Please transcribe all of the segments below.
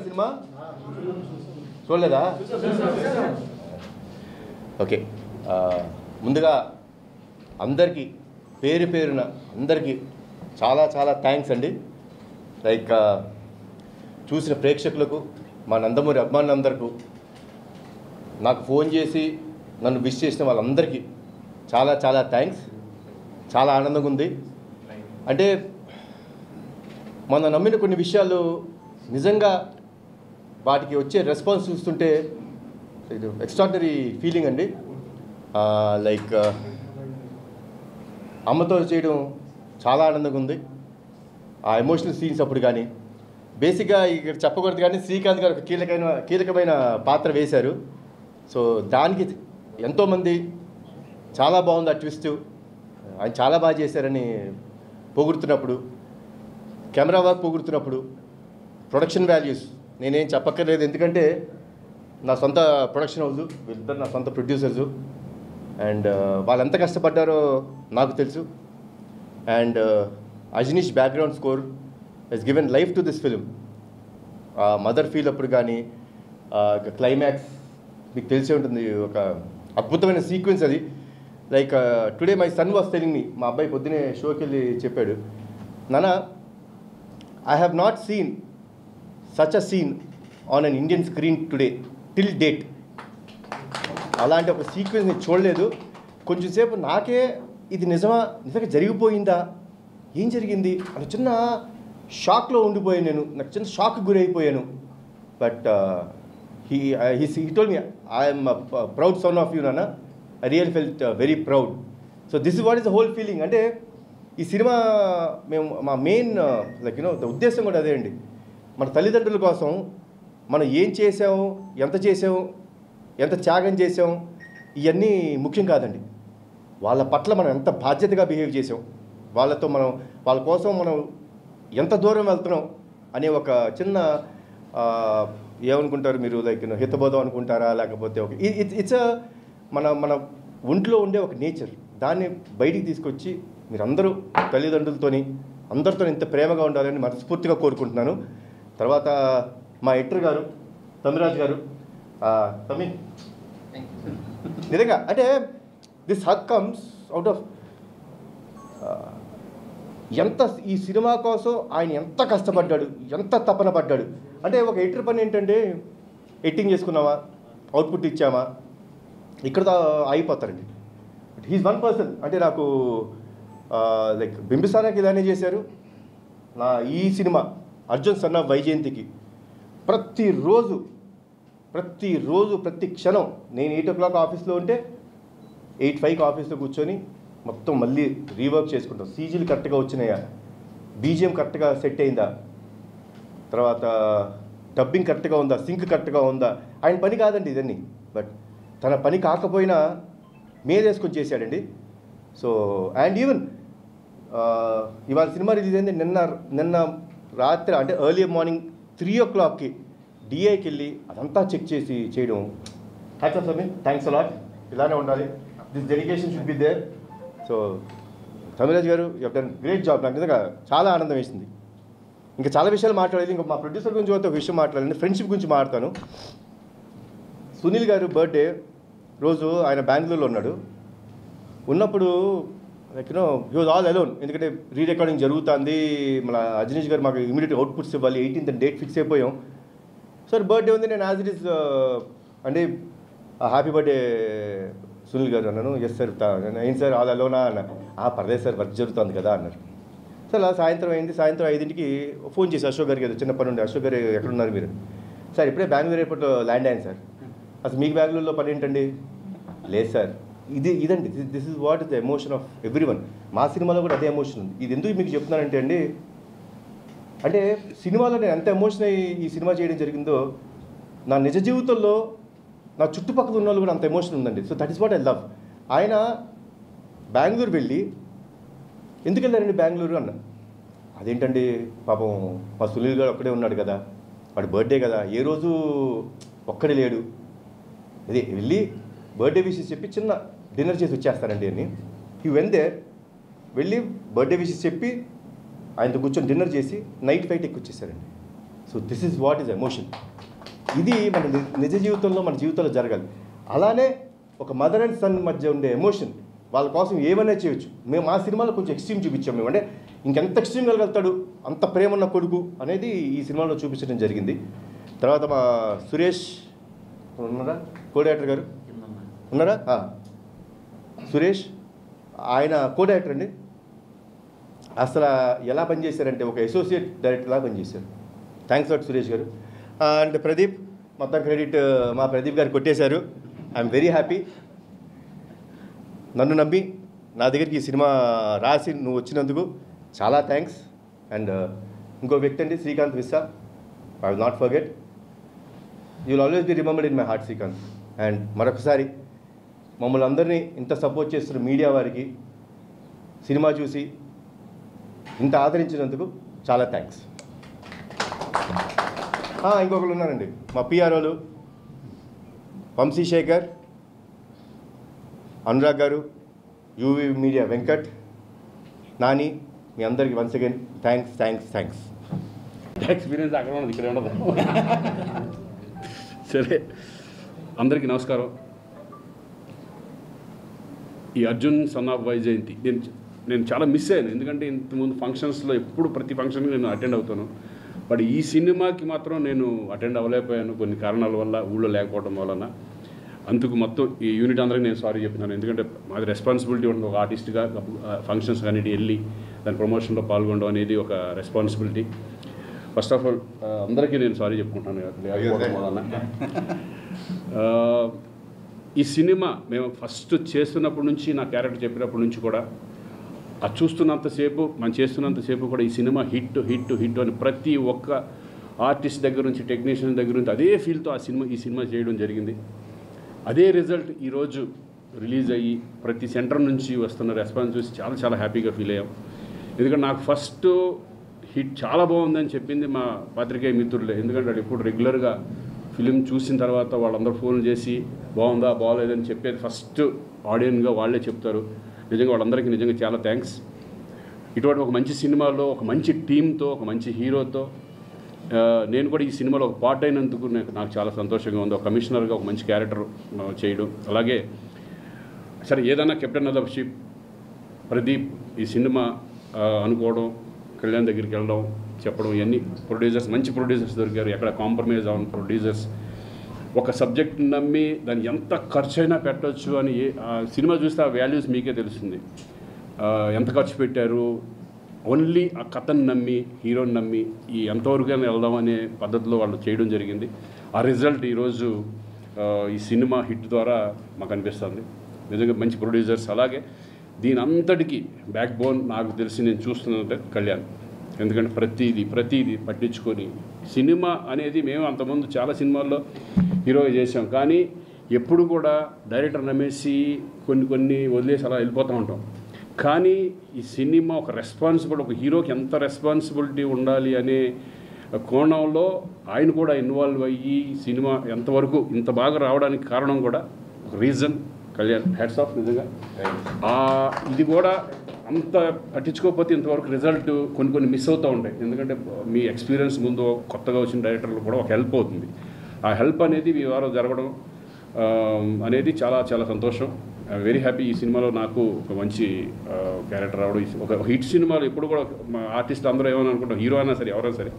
Cinema చూడలేదా? Okay, ముందుగా అందరికీ పేరు పేరున అందరికీ చాలా చాలా థ్యాంక్స్ అండి. లైక్ చూసిన ప్రేక్షకులకు, మా నందమూరి అభిమానులందరికీ, నాకు ఫోన్ చేసి నన్ను విష్ చేసిన వాళ్ళందరికీ చాలా చాలా థ్యాంక్స్. చాలా ఆనందంగా ఉంది. అంటే మనం నమ్మిన కొన్ని విషయాలు నిజంగా వాటికి వచ్చే రెస్పాన్స్ చూస్తుంటే ఇది ఎక్స్ట్రాడినరీ ఫీలింగ్ అండి. లైక్ అమ్మతో చేయడం చాలా ఆనందంగా ఉంది. ఆ ఎమోషనల్ సీన్స్ అప్పుడు కానీ, బేసిక్గా ఇక్కడ చెప్పకూడదు కానీ శ్రీకాంత్ గారు ఒక కీలకమైన పాత్ర వేశారు. సో దానికి ఎంతోమంది చాలా బాగుంది ఆ ట్విస్ట్, ఆయన చాలా బాగా చేశారని పొగుడుతున్నప్పుడు, కెమెరా వర్క్ పొగుడుతున్నప్పుడు, ప్రొడక్షన్ వాల్యూస్ నేనేం చెప్పక్కర్లేదు, ఎందుకంటే నా సొంత ప్రొడక్షన్ హౌస్, వీళ్ళిద్దరు నా సొంత ప్రొడ్యూసర్సు. అండ్ వాళ్ళు ఎంత కష్టపడ్డారో నాకు తెలుసు. And Ajaneesh background score he's given life to this film. Mother feel అప్పుడు కానీ, క్లైమాక్స్ మీకు తెలిసే ఉంటుంది, ఒక అద్భుతమైన సీక్వెన్స్ అది. Like today my son was telling me, మా అబ్బాయి పొద్దునే షోకి వెళ్ళి చెప్పాడు, నాన్న I have not seen such a scene on an Indian screen today till date. అలాంటి ఒక సీక్వెన్స్ నేను చూడలేదు. కొంచెంసేపు నాకే ఇది నిజంగా జరిగిపోయిందా, ఏం జరిగింది అని చిన్న షాక్లో ఉండిపోయాను నేను. నాకు చిన్న షాక్కి గురైపోయాను. But he told me, I am a proud son of you, Nana. I really felt very proud. So this is what is the whole feeling. అంటే ఈ సినిమా మేము మా మెయిన్ లైక్ ఉద్దేశం కూడా అదే అండి. మన తల్లిదండ్రుల కోసం మనం ఏం చేసాము, ఎంత చేసాము, ఎంత త్యాగం చేసాం, ఇవన్నీ ముఖ్యం కాదండి. వాళ్ళ పట్ల మనం ఎంత బాధ్యతగా బిహేవ్ చేసాం, వాళ్ళ కోసం మనం ఎంత దూరం వెళ్తున్నాం అనే ఒక చిన్న ఏమనుకుంటారు మీరు, లైక్ హితబోధం అనుకుంటారా, లేకపోతే ఒక ఇట్స్ మన ఒంట్లో ఉండే ఒక నేచర్, దాన్ని బయటికి తీసుకొచ్చి మీరందరూ తల్లిదండ్రులతోని అందరితో ఇంత ప్రేమగా ఉండాలని మనస్ఫూర్తిగా కోరుకుంటున్నాను. తర్వాత మా ఎడిటర్ గారు తమిరాజ్ గారు, తమి నిజంగా అంటే this hook comes out of ఎంత ఈ సినిమా కోసం ఆయన ఎంత కష్టపడ్డాడు, ఎంత తపన పడ్డాడు. అంటే ఒక ఎడిటర్ పని ఏంటంటే ఎడిటింగ్ చేసుకున్నామా, అవుట్పుట్ ఇచ్చామా, ఇక్కడ అయిపోతారండి. But he's one person. అంటే నాకు లైక్ బింబిసారాకి ఇలానే చేశారు. నా ఈ సినిమా అర్జున్ సన్ ఆఫ్ వైజయంతికి ప్రతిరోజు ప్రతి క్షణం నేను 8 o'clock ఆఫీస్లో ఉంటే 8:05 ఆఫీస్లో కూర్చొని మొత్తం మళ్ళీ రీవర్క్ చేసుకుంటాం. సీజీలు కరెక్ట్గా వచ్చినాయా, బీజిఎం కరెక్ట్గా సెట్ అయిందా, తర్వాత డబ్బింగ్ కరెక్ట్గా ఉందా, సింక్ కరెక్ట్గా ఉందా. ఆయన పని కాదండి ఇదన్నీ, బట్ తన పని కాకపోయినా మేదేసుకొని చేశాడండి. సో అండ్ ఈవెన్ ఇవాళ సినిమా రిలీజ్ అయింది నిన్న రాత్రి, అంటే ఎర్లీ మార్నింగ్ 3 o'clockకి డిఐకి వెళ్ళి అదంతా చెక్ చేసి చేయడం. Hats off Sameer, thanks a lot. ఇలానే ఉండాలి, this dedication should be there. So Tamiraj garu you have done great job. నాకు నిజంగా చాలా ఆనందం వేసింది. ఇంకా చాలా విషయాలు మాట్లాడేది. ఇంకా మా ప్రొడ్యూసర్ గురించి ఒక విషయం మాట్లాడండి, ఫ్రెండ్షిప్ గురించి మాట్లాడతాను. సునీల్ గారు బర్త్డే రోజు ఆయన బెంగళూరులో ఉన్నప్పుడు like he was all alone. ఎందుకంటే రీ రికార్డింగ్ జరుగుతుంది, మన అజనీష్ గారు మాకు ఇమీడియట్ అవుట్పుట్స్ ఇవ్వాలి, 18th డేట్ ఫిక్స్ అయిపోయాం. సార్ బర్త్డే ఉంది, నేను యాజ్ ఇట్ ఈస్ అంటే హ్యాపీ బర్త్డే సునీల్ గారు అన్నాను. ఎస్ సార్, ఏంటి సార్ ఆల్ అలోనా అన్న. పర్లేదు సార్, వర్క్ జరుగుతుంది కదా అన్నారు. సార్ అలా సాయంత్రం అయింది. సాయంత్రం 5ంటికి ఫోన్ చేసి అశోక్ గారికి, ఏదో చిన్న పని ఉండే, అశోక్ గారు ఎక్కడున్నారు మీరు? సార్ ఇప్పుడే బెంగళూరు ఎయిర్పోర్ట్లో ల్యాండ్ అయ్యాను సార్. అసలు మీకు బెంగళూరులో పని ఏంటండి? లేదు సార్, ఇదండి this is what is the emotion of every one. మా సినిమాలో కూడా అదే ఎమోషన్ ఉంది. ఇది ఎందుకు మీకు చెప్తున్నానంటే అండి, అంటే సినిమాలో నేను ఎంత ఎమోషన్ అయ్యి ఈ సినిమా చేయడం జరిగిందో, నా నిజ జీవితంలో నా చుట్టుపక్కల ఉన్న వాళ్ళు కూడా అంత ఎమోషన్ ఉందండి. So that is what I love. ఆయన బెంగళూరు వెళ్ళి, ఎందుకు వెళ్ళారండి బెంగళూరు అన్న. అదేంటండి పాపం మా సునీల్ గారు ఒక్కడే ఉన్నాడు కదా, వాడి బర్త్డే కదా, ఏ రోజు ఒక్కడే లేడు, అదే వెళ్ళి బర్త్డే విషెస్ చెప్పి చిన్న డిన్నర్ చేసి వచ్చేస్తారండి అని. హీ వెన్ దేర్, వెళ్ళి బర్త్డే విషెస్ చెప్పి ఆయనతో కూర్చొని డిన్నర్ చేసి నైట్ ఫ్లైట్ ఎక్కి వచ్చేసారండి. So so this is what is emotion. ఇది మన నిజ జీవితంలో మన జీవితంలో జరగాలి. అలానే ఒక మదర్ అండ్ సన్ మధ్య ఉండే ఎమోషన్, వాళ్ళ కోసం ఏమైనా చేయొచ్చు. మేము ఆ సినిమాలో కొంచెం ఎక్స్ట్రీమ్ చూపించాం. మేము అంటే ఇంకెంత ఎక్స్ట్రీమ్ కలగలుగుతాడు, అంత ప్రేమ ఉన్న కొడుకు అనేది ఈ సినిమాలో చూపించడం జరిగింది. తర్వాత మా సురేష్ ఉన్నారా, కో-డైరెక్టర్ గారు ఉన్నారా, సురేష్ ఆయన కో-డైరెక్టర్ అండి. అసలు ఎలా పనిచేశారంటే ఒక అసోసియేట్ డైరెక్టర్లా పనిచేశారు. థ్యాంక్స్ లాట్ సురేష్ గారు. అండ్ ప్రదీప్, మొత్తం క్రెడిట్ మా ప్రదీప్ గారు కొట్టేశారు. I'm very happy. నన్ను నమ్మి నా దగ్గరికి ఈ సినిమా రాసి నువ్వు వచ్చినందుకు చాలా థ్యాంక్స్. అండ్ ఇంకో వ్యక్తి అండి, Srikanth Vissa. I will not forget. You will always be remembered in my heart, Srikanth. And మరొకసారి మమ్మల్ని అందరినీ ఇంత సపోర్ట్ చేస్తున్న మీడియా వారికి, సినిమా చూసి ఇంత ఆదరించినందుకు చాలా థ్యాంక్స్. ఇంకొకరు ఉన్నారండి, మా పిఆర్ఓలు వంశీశేఖర్, అనురాగ్ గారు, యూవీ మీడియా వెంకట్, నాని, మీ అందరికీ వన్స్ అగైన్ థ్యాంక్స్. ఎక్స్పీరియన్స్ అక్కడ ఉన్నది, ఇక్కడ ఉండదు. సరే, అందరికీ నమస్కారం. ఈ అర్జున్ సన్ ఆఫ్ వైజయంతి నేను చాలా మిస్ అయ్యాను. ఎందుకంటే ఇంతకుముందు ఫంక్షన్స్లో ఎప్పుడు ప్రతి ఫంక్షన్కి నేను అటెండ్ అవుతాను. బట్ ఈ సినిమాకి మాత్రం నేను అటెండ్ అవ్వలేకపోయాను కొన్ని కారణాల వల్ల, ఊళ్ళో లేకపోవడం వలన. అందుకు మొత్తం ఈ యూనిట్ అందరికీ నేను సారీ చెప్తున్నాను. ఎందుకంటే మాది రెస్పాన్సిబిలిటీ ఉంటుంది. ఒక ఆర్టిస్ట్గా ఫంక్షన్స్ కానీ వెళ్ళి దాని ప్రమోషన్లో పాల్గొనడం అనేది ఒక రెస్పాన్సిబిలిటీ. ఫస్ట్ ఆఫ్ ఆల్ అందరికీ నేను సారీ చెప్పుకుంటాను లేకపోవడం వలన. ఈ సినిమా మేము ఫస్ట్ చేస్తున్నప్పటి నుంచి, నా క్యారెక్టర్ చెప్పినప్పటి నుంచి కూడా అది చూస్తున్నంతసేపు, మనం చేస్తున్నంతసేపు కూడా ఈ సినిమా హిట్ అని ప్రతి ఒక్క ఆర్టిస్ట్ దగ్గర నుంచి, టెక్నీషియన్ దగ్గర నుంచి అదే ఫీల్తో ఈ సినిమా చేయడం జరిగింది. అదే రిజల్ట్ ఈరోజు రిలీజ్ అయ్యి ప్రతి సెంటర్ నుంచి వస్తున్న రెస్పాన్స్ చూసి చాలా చాలా హ్యాపీగా ఫీల్ అయ్యాం. ఎందుకంటే నాకు ఫస్ట్ హిట్ చాలా బాగుందని చెప్పింది మా పాత్రికేయ మిత్రులే. ఎందుకంటే వాళ్ళు ఎప్పుడు రెగ్యులర్గా ఫిలిం చూసిన తర్వాత వాళ్ళందరూ ఫోన్ చేసి బాగుందా బాగోలేదని చెప్పేది ఫస్ట్ ఆడియన్గా వాళ్ళే చెప్తారు. నిజంగా వాళ్ళందరికీ నిజంగా చాలా థ్యాంక్స్. ఇటువంటి ఒక మంచి సినిమాలో, ఒక మంచి టీంతో, ఒక మంచి హీరోతో నేను కూడా ఈ సినిమాలో ఒక పార్ట్ అయినందుకు నాకు చాలా సంతోషంగా ఉంది. ఒక కమిషనర్గా ఒక మంచి క్యారెక్టర్ చేయడం. అలాగే సరే, ఏదైనా captain of the ship Pradeep ఈ సినిమా అనుకోవడం, కళ్యాణ్ దగ్గరికి వెళ్ళడం, చెప్పడం, ఇవన్నీ ప్రొడ్యూసర్స్, మంచి ప్రొడ్యూసర్స్ దొరికారు. ఎక్కడ కాంప్రమైజ్ అవ్వని ప్రొడ్యూసర్స్. ఒక సబ్జెక్ట్ నమ్మి దాన్ని ఎంత ఖర్చు అయినా పెట్టవచ్చు అని సినిమా చూస్తే ఆ వాల్యూస్ మీకే తెలుస్తుంది. ఎంత ఖర్చు పెట్టారు, ఓన్లీ ఆ కథను నమ్మి, హీరోని నమ్మి ఎంతవరకైనా వెళ్దాం అనే పద్ధతిలో వాళ్ళు చేయడం జరిగింది. ఆ రిజల్ట్ ఈరోజు ఈ సినిమా హిట్ ద్వారా మాకు అనిపిస్తుంది. నిజంగా మంచి ప్రొడ్యూసర్స్. అలాగే దీని అంతటికీ బ్యాక్ బోన్ నాకు తెలిసి నేను చూస్తున్నట్టే కళ్యాణ్. ఎందుకంటే ప్రతిదీ పట్టించుకొని సినిమా అనేది, మేము అంతకుముందు చాలా సినిమాల్లో హీరోగా చేసాం, కానీ ఎప్పుడు కూడా డైరెక్టర్ నమ్మేసి కొన్ని వదిలేసి అలా వెళ్ళిపోతూ ఉంటాం. కానీ ఈ సినిమా ఒక ఒక హీరోకి ఎంత రెస్పాన్సిబిలిటీ ఉండాలి అనే కోణంలో ఆయన కూడా ఇన్వాల్వ్ అయ్యి సినిమా ఎంతవరకు ఇంత బాగా రావడానికి కారణం కూడా ఒక రీజన్ కళ్యాణ్. Hats off. నిజంగా ఇది కూడా అంత పట్టించుకోకపోతే ఇంతవరకు రిజల్ట్ కొన్ని మిస్ అవుతూ ఉంటాయి. ఎందుకంటే మీ ఎక్స్పీరియన్స్ ముందు కొత్తగా వచ్చిన డైరెక్టర్లు కూడా ఒక హెల్ప్ అవుతుంది. ఆ హెల్ప్ అనేది మీ వారు జరగడం అనేది చాలా చాలా సంతోషం. Very happy. ఈ సినిమాలో నాకు ఒక మంచి క్యారెక్టర్ రావడం. ఒక హిట్ సినిమాలో ఎప్పుడు కూడా ఆర్టిస్ట్ అందరూ ఏమైనా అనుకుంటాం, హీరో అయినా సరే ఎవరైనా సరే,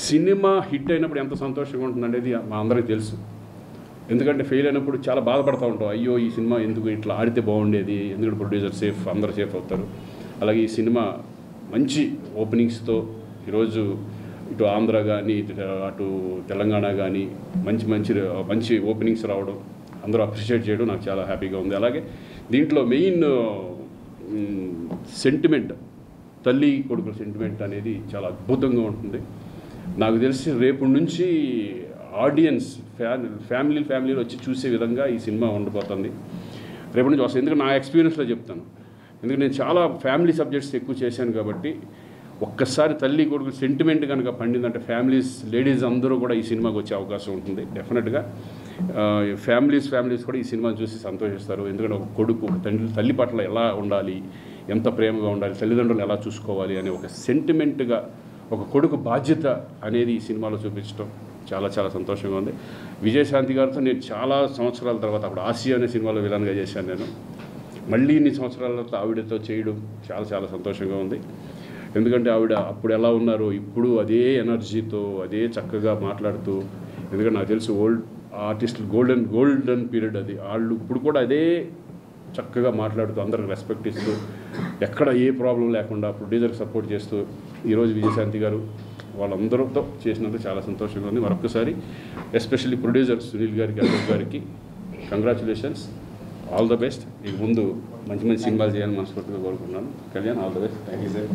సినిమా హిట్ అయినప్పుడు ఎంత సంతోషంగా ఉంటుంది అనేది మా అందరికీ తెలుసు. ఎందుకంటే ఫెయిల్ అయినప్పుడు చాలా బాధపడుతూ ఉంటాం. అయ్యో ఈ సినిమా ఎందుకు ఇట్లా ఆడితే బాగుండేది, ఎందుకంటే ప్రొడ్యూసర్ సేఫ్, అందరూ సేఫ్ అవుతారు. అలాగే ఈ సినిమా మంచి ఓపెనింగ్స్తో ఈరోజు ఇటు ఆంధ్ర కానీ అటు తెలంగాణ కానీ మంచి ఓపెనింగ్స్ రావడం, అందరూ అప్రిషియేట్ చేయడం నాకు చాలా హ్యాపీగా ఉంది. అలాగే దీంట్లో మెయిన్ సెంటిమెంట్, తల్లి కొడుకుల సెంటిమెంట్ అనేది చాలా అద్భుతంగా ఉంటుంది. నాకు తెలిసి రేపు నుంచి ఆడియన్స్ ఫ్యామిలీలో వచ్చి చూసే విధంగా ఈ సినిమా ఉండబోతుంది. రేపటి నుంచి వస్తుంది. ఎందుకంటే నా ఎక్స్పీరియన్స్లో చెప్తాను. ఎందుకంటే నేను చాలా ఫ్యామిలీ సబ్జెక్ట్స్ ఎక్కువ చేశాను కాబట్టి ఒక్కసారి తల్లి కొడుకు సెంటిమెంట్ కనుక పండిందంటే లేడీస్ అందరూ కూడా ఈ సినిమాకి వచ్చే అవకాశం ఉంటుంది. డెఫినెట్గా ఫ్యామిలీస్ కూడా ఈ సినిమాని చూసి సంతోషిస్తారు. ఎందుకంటే ఒక కొడుకు ఒక తల్లి పట్ల ఎలా ఉండాలి, ఎంత ప్రేమగా ఉండాలి, తల్లిదండ్రులు ఎలా చూసుకోవాలి అనే ఒక సెంటిమెంట్గా ఒక కొడుకు బాధ్యత అనేది ఈ సినిమాలో చూపించడం చాలా చాలా సంతోషంగా ఉంది. విజయశాంతి గారితో నేను చాలా సంవత్సరాల తర్వాత అప్పుడు ఆసియా అనే సినిమాలో విలన్గా చేశాను నేను. మళ్ళీ ఇన్ని సంవత్సరాల తర్వాత ఆవిడతో చేయడం చాలా చాలా సంతోషంగా ఉంది. ఎందుకంటే ఆవిడ అప్పుడు ఎలా ఉన్నారో ఇప్పుడు అదే ఎనర్జీతో అదే చక్కగా మాట్లాడుతూ, ఎందుకంటే నాకు తెలుసు ఓల్డ్ ఆర్టిస్టులు గోల్డెన్ పీరియడ్ అది, వాళ్ళు ఇప్పుడు కూడా అదే చక్కగా మాట్లాడుతూ అందరికి రెస్పెక్ట్ ఇస్తూ ఎక్కడ ఏ ప్రాబ్లం లేకుండా ప్రొడ్యూసర్కి సపోర్ట్ చేస్తూ ఈరోజు విజయశాంతి గారు వాళ్ళందరితో చేసినందుకు చాలా సంతోషంగా ఉంది. మరొకసారి ఎస్పెషల్లీ ప్రొడ్యూసర్ సునీల్ గారికి, అశోక్ గారికి కంగ్రాచులేషన్స్, ఆల్ ద బెస్ట్. ఇక ముందు మంచి మంచి సినిమాలు చేయాలని మనస్ఫూర్తిగా కోరుకుంటున్నాను. Kalyan, all the best. Thank you sir.